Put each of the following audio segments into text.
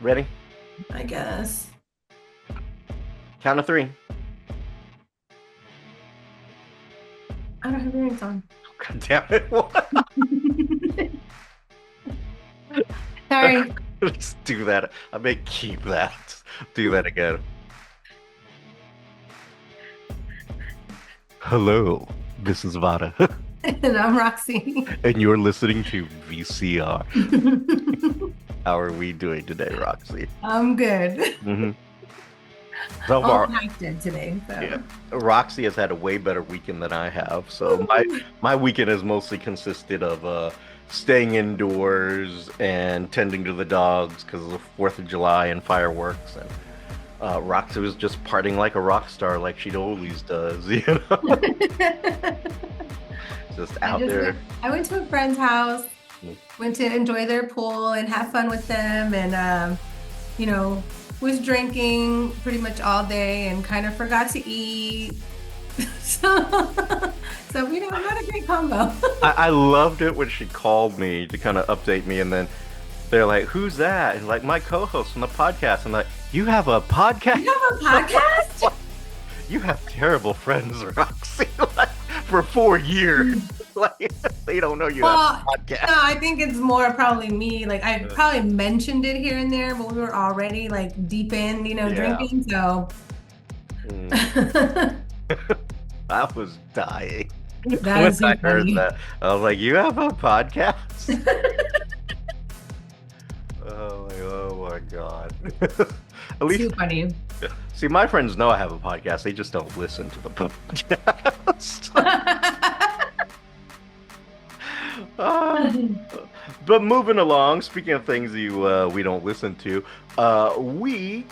Ready? I guess. Count of three. I don't have earrings on. God damn it. What? Sorry. Let's do that. I may keep that. Do that again. Hello, this is Vara, And I'm Roxy. and you're listening to VCR. How are we doing today, Roxy? I'm good. hmm So All far, connected today. yeah. So Roxy has had a way better weekend than I have. So my weekend has mostly consisted of staying indoors and tending to the dogs because of the 4th of July and fireworks. And Roxy was just partying like a rock star, like she always does, just I out just there. went I went to a friend's house, Mm. went to enjoy their pool and have fun with them and you know, was drinking pretty much all day and kind of forgot to eat. So not a great combo. I loved it when she called me to kind of update me, and then they're like, "Who's that?" And like, my co-host on the podcast. I'm like, "You have a podcast?" You have a podcast? You have terrible friends, Roxy. Like, for 4 years, like they don't know you have Well, a no, podcast. I think it's more probably me. Like I probably mentioned it here and there, but we were already like deep in, Yeah. drinking. So Mm. that I was dying when is I so heard funny. that. I was like, "You have a podcast?" Oh my God. At least, Too funny. see, my friends know I have a podcast. They just don't listen to the podcast. Uh, but moving along, speaking of things we don't listen to, we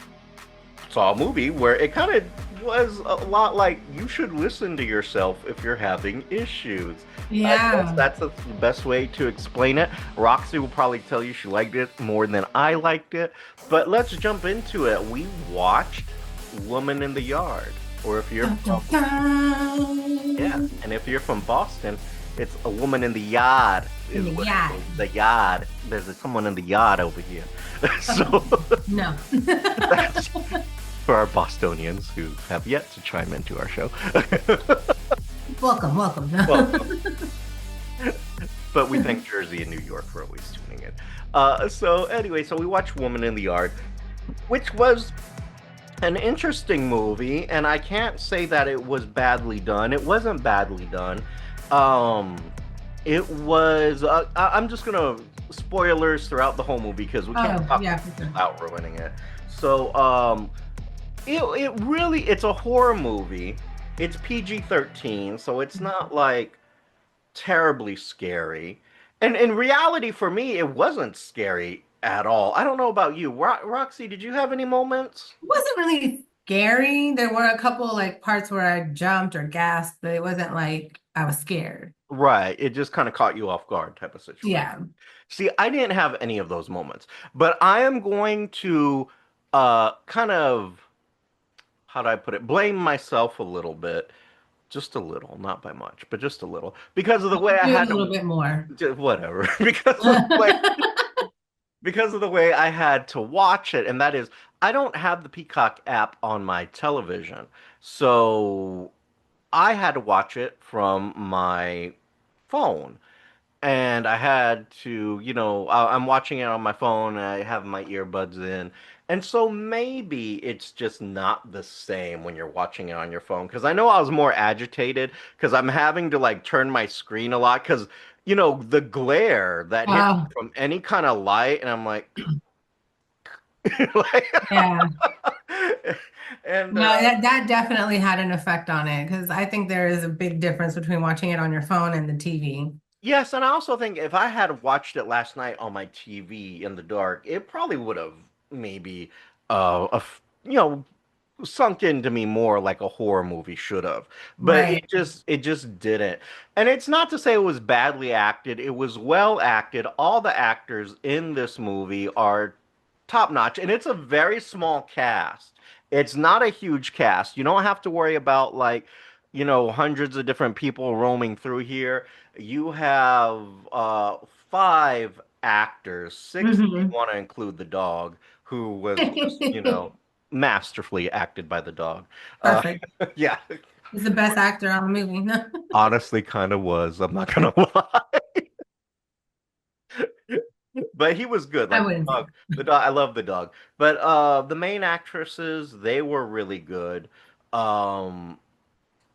saw a movie where it kind of was a lot like you should listen to yourself if you're having issues. I guess Yeah. that's the best way to explain it. Roxy will probably tell you she liked it more than I liked it, but let's jump into it. We watched Woman in the Yard, or if you're Dun, from, dun, yeah, dun. and if you're from Boston, it's a woman in the yard In is the what it yard. is. The yard. There's someone in the yard over here. So No. that's for our Bostonians who have yet to chime into our show. Welcome, welcome. Welcome. But we thank Jersey and New York for always tuning in. So anyway, so we watched Woman in the Yard, which was an interesting movie, and I can't say that it was badly done. It wasn't badly done. Um, it was. I'm just gonna spoilers throughout the whole movie because we can't Oh, talk yeah, for sure. without ruining it. So, it really it's a horror movie. It's PG-13, so it's not like terribly scary. And in reality, for me, it wasn't scary at all. I don't know about you, Roxy. Did you have any moments? It wasn't really scary. There were a couple like parts where I jumped or gasped, but it wasn't like I was scared. Right. It just kind of caught you off guard type of situation. Yeah. See, I didn't have any of those moments, but I am going to kind of how do I put it? Blame myself a little bit. Just a little, not by much, but just a little. Because of the way I Do a had little to bit more. whatever. Because of the way I had to watch it, and that is I don't have the Peacock app on my television. So I had to watch it from my phone. And I had to, I'm watching it on my phone and I have my earbuds in. And so maybe it's just not the same when you're watching it on your phone. Because I know I was more agitated because I'm having to like turn my screen a lot because, the glare that hits Oh, from any kind of light. And I'm like, like yeah. and No, that definitely had an effect on it because I think there is a big difference between watching it on your phone and the TV. yes, and I also think if I had watched it last night on my TV in the dark, it probably would have maybe sunk into me more like a horror movie should have. But Right. it just didn't. And it's not to say it was badly acted. It was well acted. All the actors in this movie are top notch, and it's a very small cast. It's not a huge cast. You don't have to worry about like, hundreds of different people roaming through here. You have five actors, six if you Hmm. want to include the dog, who was just, masterfully acted by the dog. Uh, Perfect. yeah, He's the best actor on the movie. No, honestly, kind of was. I'm not gonna lie, but he was good. I Like wouldn't say. the dog. I love the dog, but the main actresses, they were really good. Um,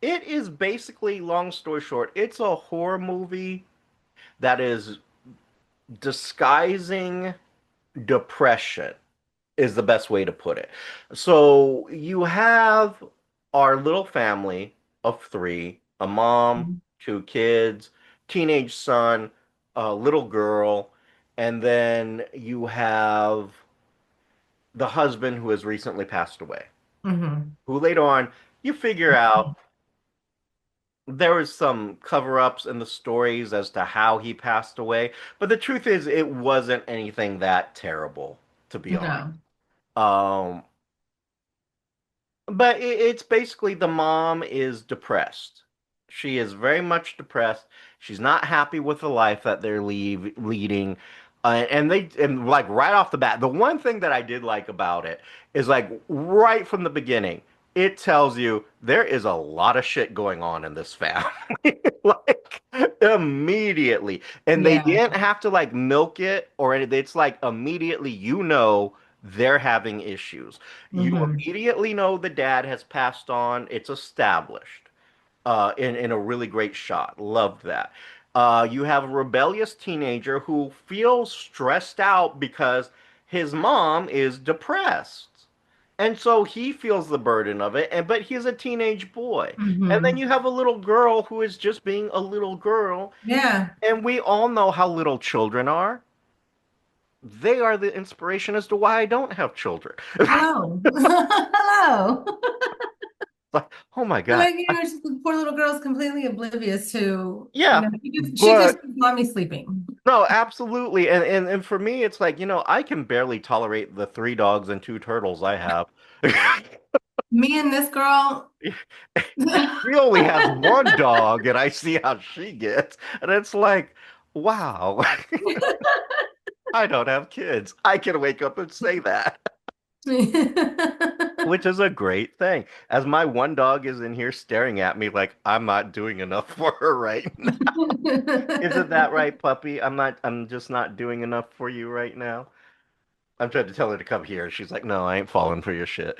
it is basically, long story short, it's a horror movie that is disguising depression is the best way to put it. So you have our little family of three, a mom, two kids, teenage son, a little girl, and then you have the husband who has recently passed away, Hmm. who later on you figure out there was some cover-ups in the stories as to how he passed away, but the truth is it wasn't anything that terrible, to be honest. No. Um, But it's basically the mom is depressed. She is very much depressed. She's not happy with the life that they're leading. And like right off the bat, the one thing that I did like about it is like right from the beginning, it tells you there is a lot of shit going on in this family. Like immediately. And they Yeah. didn't have to like milk it or anything. It's like immediately they're having issues. You Hmm. immediately know the dad has passed on. It's established in a really great shot. Loved that. You have a rebellious teenager who feels stressed out because his mom is depressed. And so he feels the burden of it, but he's a teenage boy. And then Hmm. you have a little girl who is just being a little girl. Yeah. And we all know how little children are. They are the inspiration as to why I don't have children. Hello. Hello. Like, oh my God. Like, the poor little girl's completely oblivious to, Yeah, she just but mommy sleeping. no, absolutely. And for me, it's like, I can barely tolerate the three dogs and two turtles I have. Me and this girl. She only has one dog, and I see how she gets. And it's like, wow, I don't have kids. I can wake up and say that, which is a great thing. As my one dog is in here staring at me like I'm not doing enough for her right now. Isn't that right, puppy? I'm just not doing enough for you right now. I'm trying to tell her to come here. She's like, no, I ain't falling for your shit.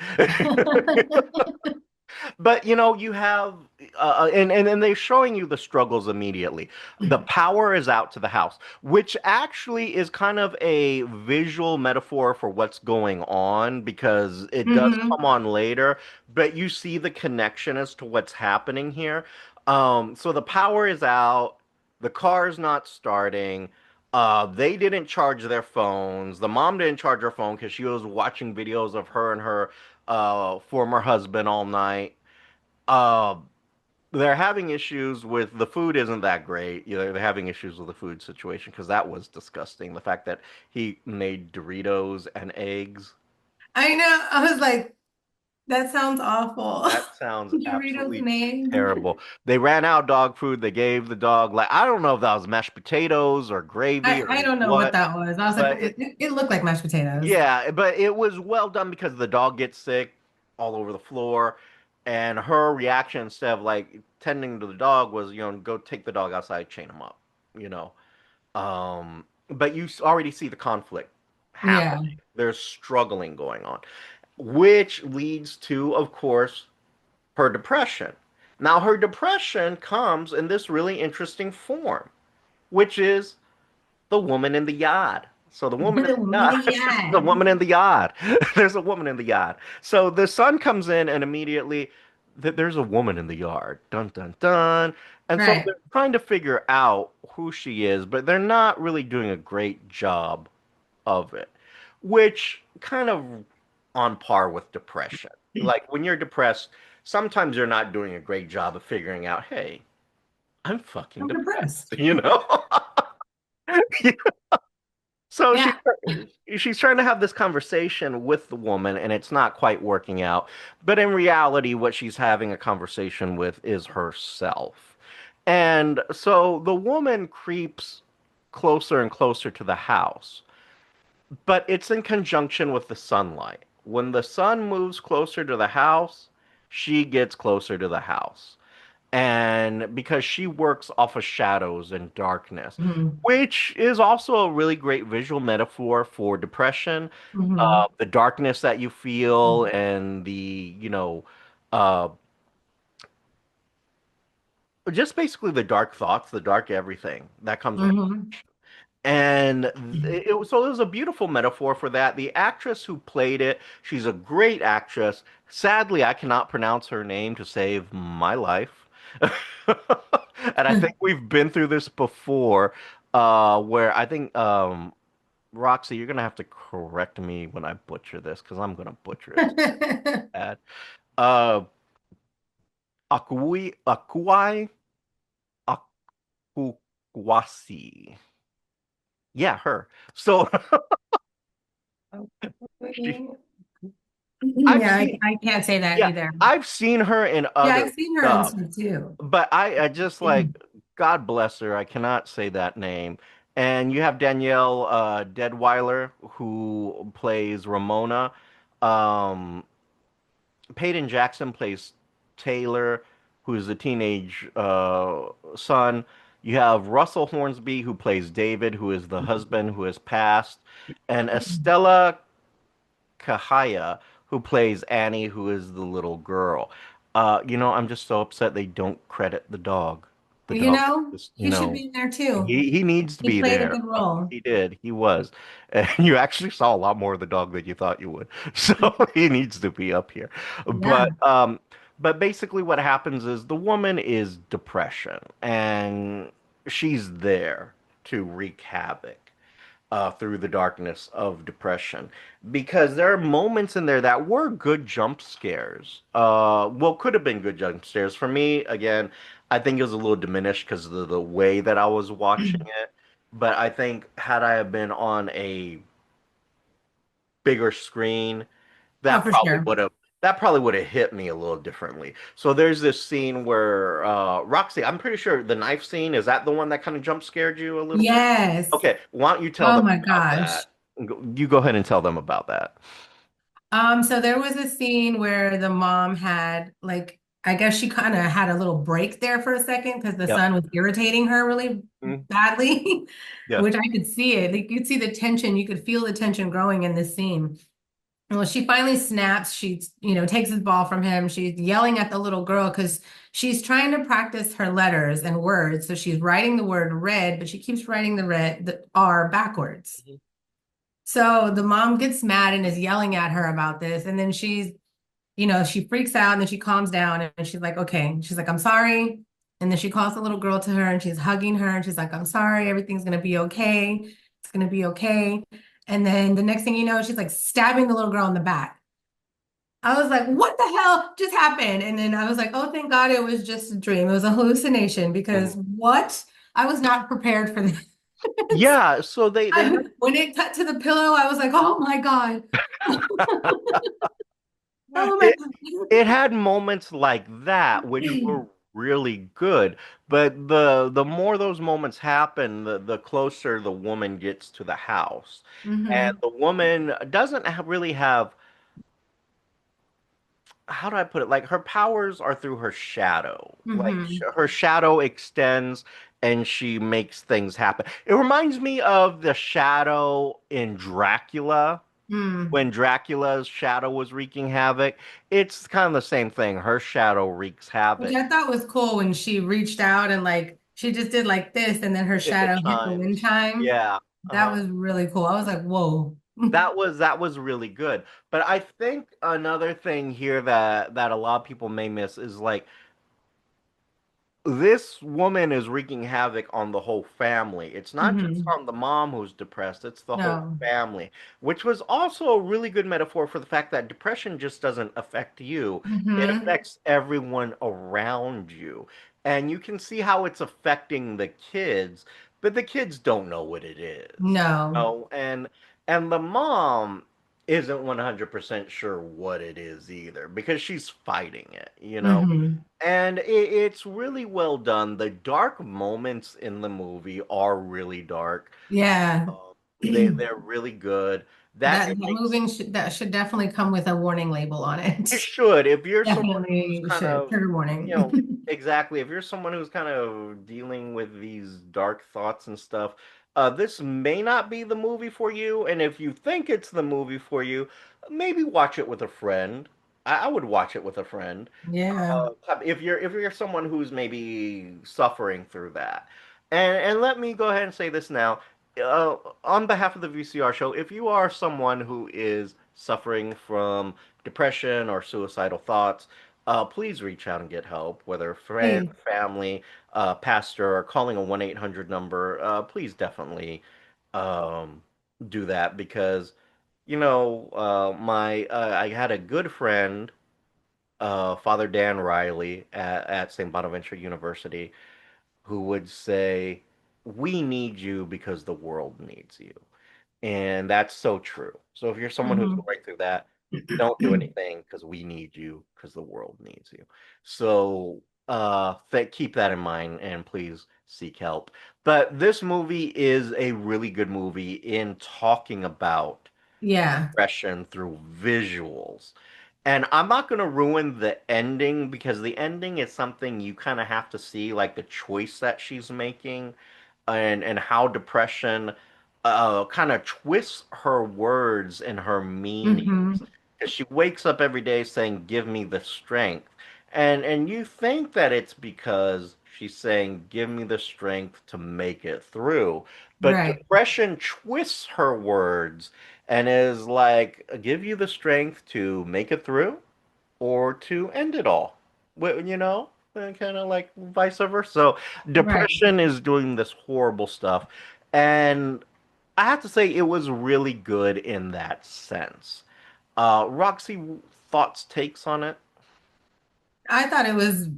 But you have and they're showing you the struggles immediately. The power is out to the house, which actually is kind of a visual metaphor for what's going on because it does Hmm. come on later, but you see the connection as to what's happening here. So the power is out, the car's not starting. They didn't charge their phones. The mom didn't charge her phone because she was watching videos of her and her former husband all night. Uh, they're having issues with the food isn't that great. They're having issues with the food situation because that was disgusting. The fact that he made Doritos and eggs. I know. I was like, that sounds awful. That sounds Doritos absolutely and eggs. terrible. They ran out of dog food. They gave the dog like I don't know if that was mashed potatoes or gravy I or don't know what what, that was. I was like, but it looked like mashed potatoes. yeah, but it was well done because the dog gets sick all over the floor, and her reaction instead of like tending to the dog was, go take the dog outside, chain him up, you know. But you already see the conflict Yeah. happening. There's struggling going on, which leads to, of course, her depression. Now, her depression comes in this really interesting form, which is the woman in the yard. So the woman in The the woman in the yard, the yard. woman in the yard. There's a woman in the yard. So the son comes in and immediately there's a woman in the yard. Dun dun dun. And so Right. they're trying to figure out who she is, but they're not really doing a great job of it, which kind of on par with depression. Like when you're depressed, sometimes you're not doing a great job of figuring out, hey, I'm fucking I'm depressed, depressed. you know? So Yeah. she's trying to have this conversation with the woman, and it's not quite working out. But in reality, what she's having a conversation with is herself. And so the woman creeps closer and closer to the house. but it's in conjunction with the sunlight. When the sun moves closer to the house, she gets closer to the house. And because she works off of shadows and darkness, Hmm. which is also a really great visual metaphor for depression, Hmm. the darkness that you feel and uh, just basically the dark thoughts, the dark everything that comes with. Hmm. And so it was a beautiful metaphor for that. The actress who played it, she's a great actress. Sadly, I cannot pronounce her name to save my life. And I think we've been through this before, where I think Roxy, you're gonna have to correct me when I butcher this because I'm gonna butcher it so bad. Uh, Akuwasi. Yeah, her. So she, I've Yeah, seen. I can't say that Yeah, either. I've seen her in Yeah, other I've seen her in stuff, some too. but I just like, God bless her. I cannot say that name. And you have Danielle Deadweiler who plays Ramona. Um, Peyton Jackson plays Taylor, who's the teenage son. You have Russell Hornsby who plays David, who is the husband who has passed, and Estella Kahaya, who plays Annie, who is the little girl. I'm just so upset they don't credit the dog. The You dog know, is, he should be in there too. he needs to He be played a there. good role. He did. He was. And you actually saw a lot more of the dog than you thought you would. So he needs to be up here. Yeah. But basically what happens is the woman is depression and she's there to wreak havoc through the darkness of depression because there are moments in there that were good jump scares. Well, could have been good jump scares. For me, again, I think it was a little diminished because of the way that I was watching it. But I think had I have been on a bigger screen, Oh, that for probably sure. would have that probably would have hit me a little differently. So there's this scene where Roxy, I'm pretty sure the knife scene, is that the one that kind of jump scared you a little bit? Yes. Okay, why don't you tell Oh them my about gosh. that? You go ahead and tell them about that. So there was a scene where the mom had like, I guess she kind of had a little break there for a second because the Yep. son was irritating her really Mm, badly, yeah. which I could see it. Like you'd see the tension, you could feel the tension growing in this scene. And when she finally snaps, she, takes his ball from him. She's yelling at the little girl because she's trying to practice her letters and words. So she's writing the word red, but she keeps writing the R backwards. Mhm. So the mom gets mad and is yelling at her about this. And then she freaks out and then she calms down and she's like, okay. She's like, I'm sorry. And then she calls the little girl to her and she's hugging her and she's like, I'm sorry. Everything's going to be okay. It's going to be okay. And then the next thing you know, she's like stabbing the little girl in the back. I was like, what the hell just happened? And then I was like, oh, thank God it was just a dream. It was a hallucination because Mhm. what? I was not prepared for this. Yeah, so they have When it cut to the pillow, I was like, oh my God. Oh my it it had moments like that which were really good, but the more those moments happen, the closer the woman gets to the house. And God. the woman doesn't really have, how do I put it? Like her powers are through her shadow. Like Hmm. her shadow extends and she makes things happen. It reminds me of the shadow in Dracula Hmm. when Dracula's shadow was wreaking havoc. It's kind of the same thing. Her shadow wreaks Which havoc. I thought was cool when she reached out and like she just did like this and then her It shadow hit the wind chimes. chime. Yeah. That Uh-huh. was really cool. I was like, whoa. That was really good. But I think another thing here that a lot of people may miss is like this woman is wreaking havoc on the whole family. It's not just Hmm. on the mom who's depressed, it's the whole No. family, which was also a really good metaphor for the fact that depression just doesn't affect you, it Hmm. affects everyone around you. And you can see how it's affecting the kids, but the kids don't know what it is. No. And the mom isn't 100% sure what it is either because she's fighting it. Hmm. And it's really well done. The dark moments in the movie are really dark. Yeah. They're really good. That That it that makes moving should that should definitely come with a warning label on it it. should. If you're someone who's Definitely kind should. of, Trigger you warning. know, exactly, if you're someone who's kind of dealing with these dark thoughts and stuff, this may not be the movie for you. And if you think it's the movie for you, maybe watch it with a friend. I would watch it with a friend. Yeah. If you're someone who's maybe suffering through that. And let me go ahead and say this now. On behalf of the VCR show, if you are someone who is suffering from depression or suicidal thoughts, please reach out and get help, whether friend, Please. family, pastor, or calling a 1-800 number. Please definitely um, do that because, I had a good friend, Father Dan Riley at St. Bonaventure University, who would say, "We need you because the world needs you." And that's so true. So if you're someone who's Hmm. going through that, don't do anything because we need you because the world needs you. So keep that in mind and please seek help. But this movie is a really good movie in talking about Yeah. depression through visuals. And I'm not going to ruin the ending because the ending is something you kind of have to see, like the choice that she's making and how depression kind of twists her words and her meanings. Hmm. Because she wakes up every day saying, "Give me the strength." And you think that it's because she's saying, "Give me the strength to make it through." But Right. depression twists her words and is like, "Give you the strength to make it through or to end it all." Kind of like vice versa. So Right. depression is doing this horrible stuff. And I have to say, it was really good in that sense. Roxy, thoughts, takes on it? I thought it was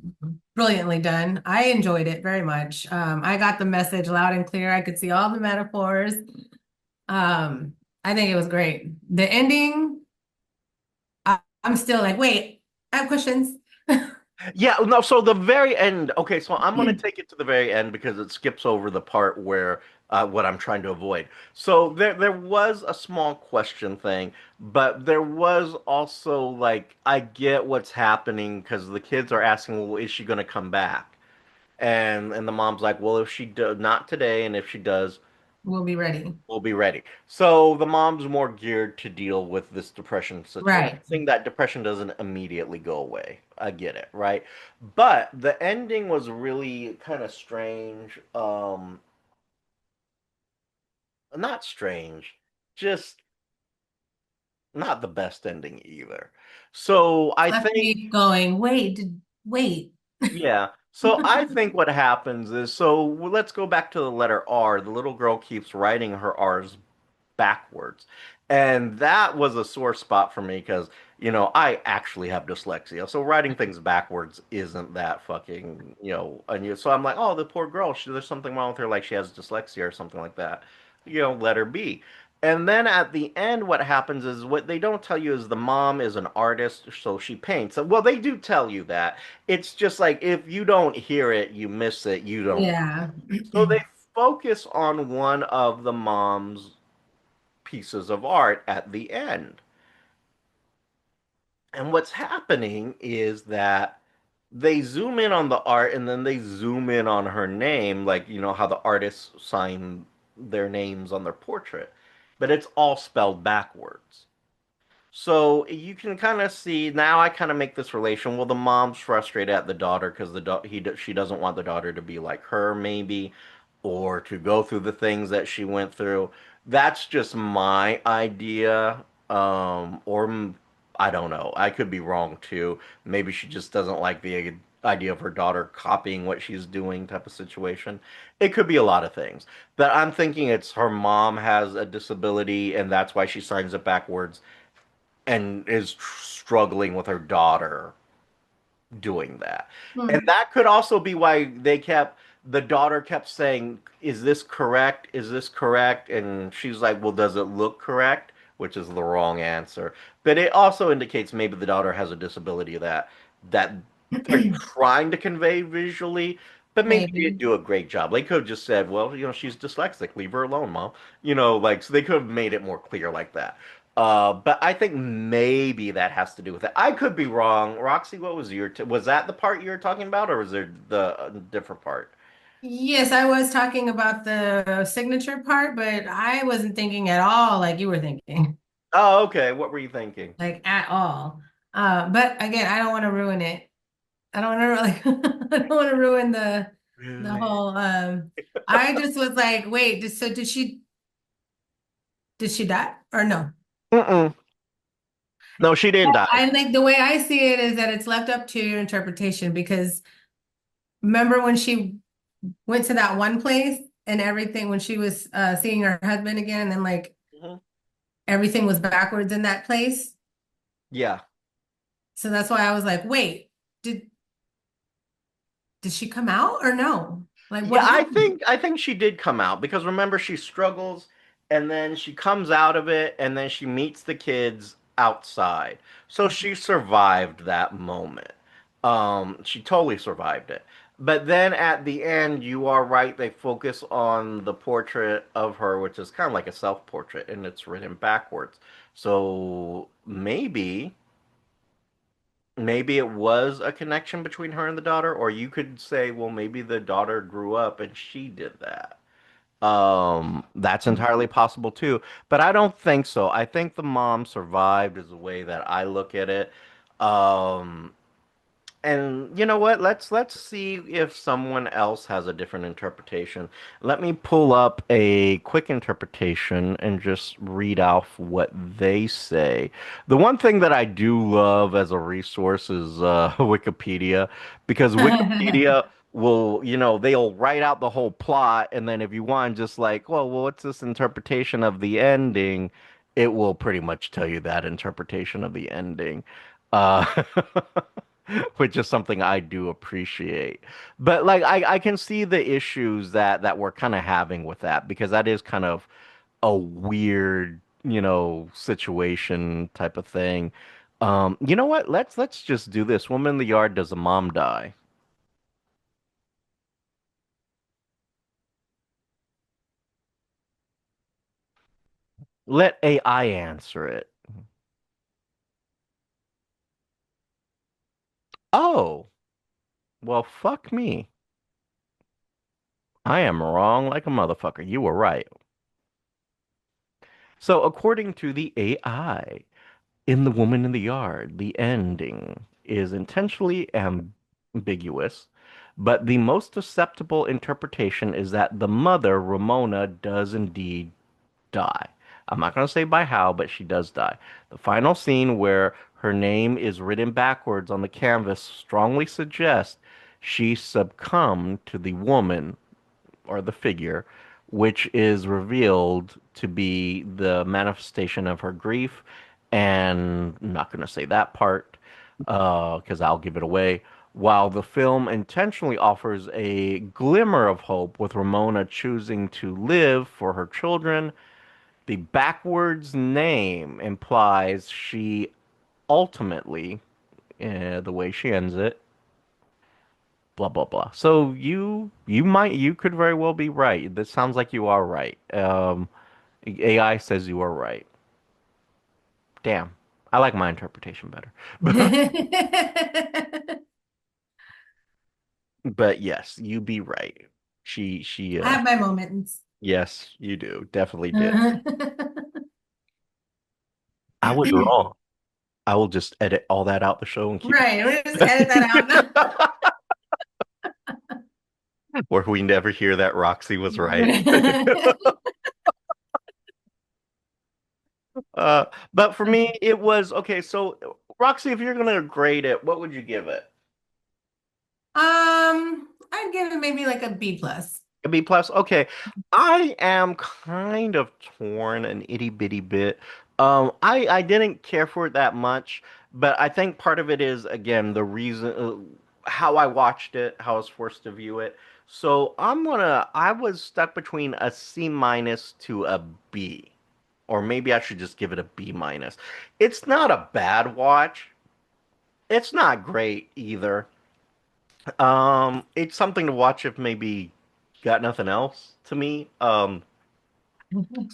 brilliantly done. I enjoyed it very much. I got the message loud and clear. I could see all the metaphors. Um, I think it was great. The ending, I'm still like, wait, I have questions. Yeah, no, so the very end, okay, so I'm gonna take it to the very end because it skips over the part where what I'm trying to avoid. So there was a small question thing, but there was also like I get what's happening because the kids are asking, well, is she gonna come back? And the mom's like, well, if she does not today, and if she does, We'll be ready. we'll be ready. So the mom's more geared to deal with this depression situation, Right. seeing that depression doesn't immediately go away. I get it, right? But the ending was really kind of strange. Not strange, just not the best ending either. So I Left think me going, wait. Yeah. So I think what happens is, let's go back to the letter R. The little girl keeps writing her R's backwards. And that was a sore spot for me because, I actually have dyslexia. So writing things backwards isn't that fucking, so I'm like, oh, the poor girl, there's something wrong with her, like she has dyslexia or something like that. Let her be. And then at the end, what happens is what they don't tell you is the mom is an artist, so she paints. Well, they do tell you that. It's just like if you don't hear it, you miss it, you don't. Yeah. So they focus on one of the mom's pieces of art at the end. And what's happening is that they zoom in on the art and then they zoom in on her name, like, how the artists sign their names on their portrait. But it's all spelled backwards. So you can kind of see now. I kind of make this relation. Well, the mom's frustrated at the daughter because she doesn't want the daughter to be like her, maybe, or to go through the things that she went through. That's just my idea. I don't know. I could be wrong too. Maybe she just doesn't like the idea of her daughter copying what she's doing, type of situation. It could be a lot of things. But I'm thinking it's her mom has a disability and that's why she signs it backwards and is struggling with her daughter doing that. And Hmm. that could also be why the daughter kept saying, "Is this correct? Is this correct?" And she's like, "Well, does it look correct?" Which is the wrong answer. But it also indicates maybe the daughter has a disability that they're trying to convey visually, But maybe they didn't maybe. do a great job. They could have just said, well, she's dyslexic. Leave her alone, mom. Like, so they could have made it more clear like that. But I think maybe that has to do with it. I could be wrong. Roxy, what was was that the part you were talking about, or was there the different part? Yes, I was talking about the signature part, but I wasn't thinking at all like you were thinking, Oh, okay. What were you thinking? like at all. But again, I don't want to ruin it. I don't want to I don't want to ruin the Really? whole. I just was like, wait, so did she die or no? Mm-mm. No, she didn't die. I like the way I see it is that it's left up to your interpretation because remember when she went to that one place and everything when she was seeing her husband again and then like Mhm. everything was backwards in that place. Yeah. So that's why I was like, wait, did did she come out or no? Like what Yeah, I happened? think I think she did come out because remember she struggles and then she comes out of it and then she meets the kids outside. So she survived that moment. She totally survived it. But then at the end, you are right, they focus on the portrait of her, which is kind of like a self-portrait and it's written backwards. So maybe it was a connection between her and the daughter, or you could say, well, maybe the daughter grew up and she did that. That's entirely possible too, but I don't think so. I think the mom survived is the way that I look at it. Um, and you know what? Let's see if someone else has a different interpretation. Let me pull up a quick interpretation and just read off what they say. The one thing that I do love as a resource is Wikipedia, because Wikipedia will, they'll write out the whole plot, and then if you want just like, well, what's this interpretation of the ending? It will pretty much tell you that interpretation of the ending. Uh, which is something I do appreciate. But like I can see the issues that we're kind of having with that because that is kind of a weird, situation type of thing. You know what? Let's just do this. Woman in the yard, does a mom die? Let AI answer it. Oh, well, fuck me. I am wrong like a motherfucker. You were right. So according to the AI, in The Woman in the Yard, the ending is intentionally ambiguous, but the most acceptable interpretation is that the mother, Ramona, does indeed die. I'm not going to say by how, but she does die. The final scene where her name is written backwards on the canvas strongly suggests she succumbed to the woman or the figure, which is revealed to be the manifestation of her grief. And I'm not going to say that part because I'll give it away. While the film intentionally offers a glimmer of hope with Ramona choosing to live for her children, the backwards name implies she ultimately, the way she ends it, blah blah blah. So you could very well be right. This sounds like you are right. AI says you are right. Damn. I like my interpretation better. But yes, you be right. She I have my moments. yes, you do. Definitely did. I was wrong. I will just edit all that out the show and keep Right, we'll just edit that out. where we never hear that Roxy was right. Uh, but for me, it was okay. So, Roxy, if you're gonna grade it, what would you give it? I'd give it maybe like a B plus. A B plus. Okay, I am kind of torn an itty bitty bit. I didn't care for it that much, but I think part of it is again the reason how I watched it, how I was forced to view it. So I was stuck between a C minus to a B, or maybe I should just give it a B minus. It's not a bad watch. It's not great either. It's something to watch if maybe got nothing else to me. So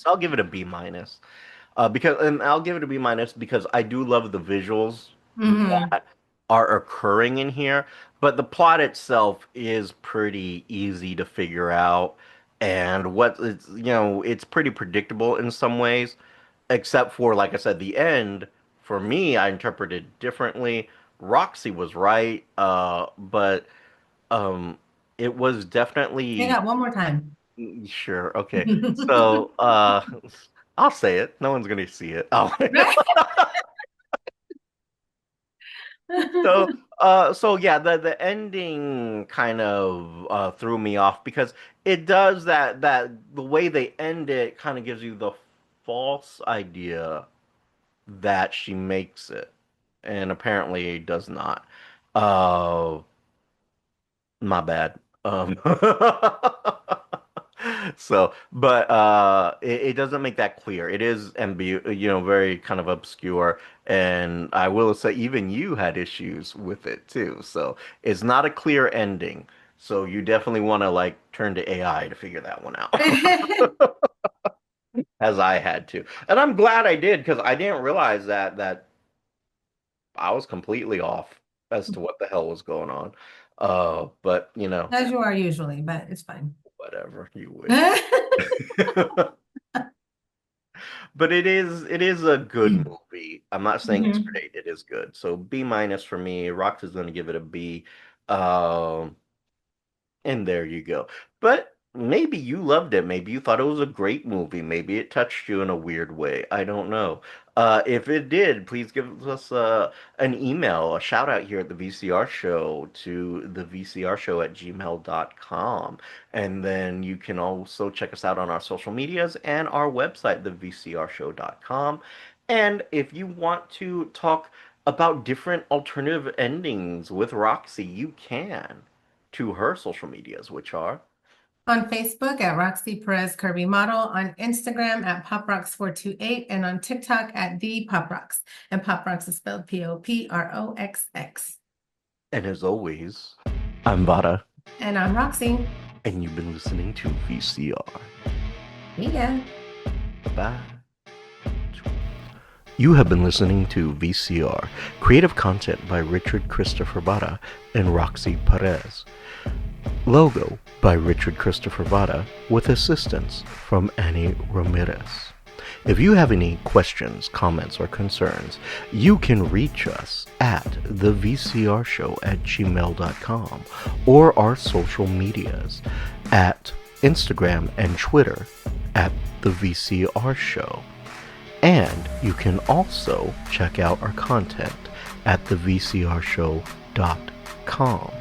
I'll give it a B minus. And I'll give it a B minus because I do love the visuals Hmm. that are occurring in here, but the plot itself is pretty easy to figure out, and it's pretty predictable in some ways, except for, like I said, the end. For me, I interpreted differently. Roxy was right, but um, it was Hang definitely out one more time. sure. Okay, so I'll say it. No one's gonna see it. Oh. Right? So yeah, the ending kind of threw me off because it does that the way they end it kind of gives you the false idea that she makes it, and apparently does not. Uh, my bad. But it doesn't make that clear. It is very kind of obscure, and I will say even you had issues with it too. So it's not a clear ending. So you definitely want to like turn to AI to figure that one out, as I had to. And I'm glad I did because I didn't realize that I was completely off as to what the hell was going on. But As you are usually, but it's fine. whatever, you wish. But it is a good movie. I'm not saying it's Mhm. great. It is good. So B minus for me. Rox is going to give it a B. Um, and there you go. But maybe you loved it. Maybe you thought it was a great movie. Maybe it touched you in a weird way. I don't know. If it did, please give us an email, a shout out here at the VCR Show to the VCR Show at gmail.com. And then you can also check us out on our social medias and our website, thevcrshow.com. And if you want to talk about different alternative endings with Roxy, you can to her social medias, which are, On Facebook at Roxy Perez Kirby Model, on Instagram at PopRox428, and on TikTok at the PopRox. And PopRox is spelled POPROXX. and as always, I'm Vara, And I'm Roxy. and you've been listening to VCR. Yeah. Bye. You have been listening to VCR, creative content by Richard Christopher Vara and Roxy Perez. Logo by Richard Christopher Vara with assistance from Annie Ramirez. If you have any questions, comments, or concerns, you can reach us at thevcrshow@gmail.com or our social medias at Instagram and Twitter at the VCR Show. And you can also check out our content at thevcrshow.com.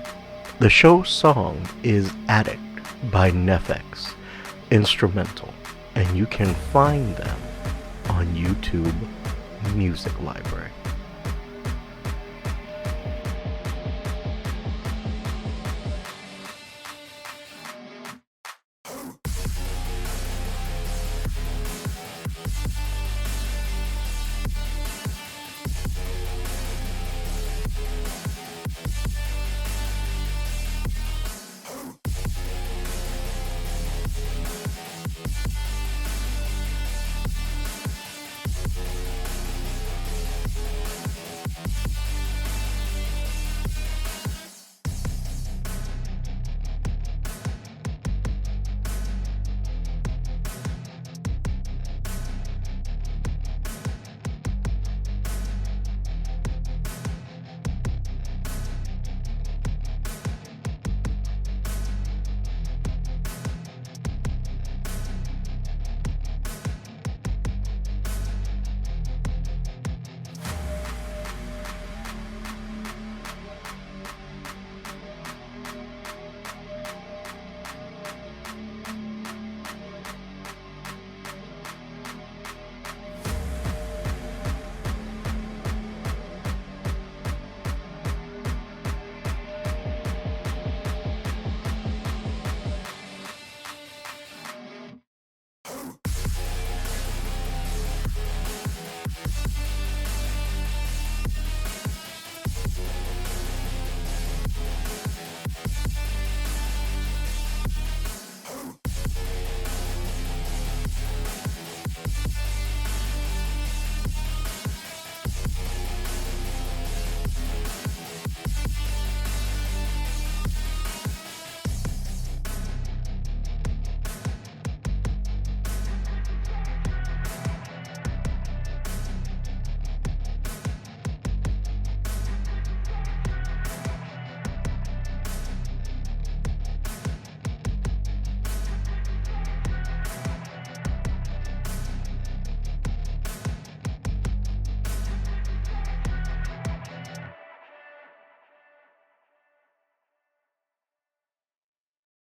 The show song is Addict by Nefex, instrumental, and you can find them on YouTube Music Library.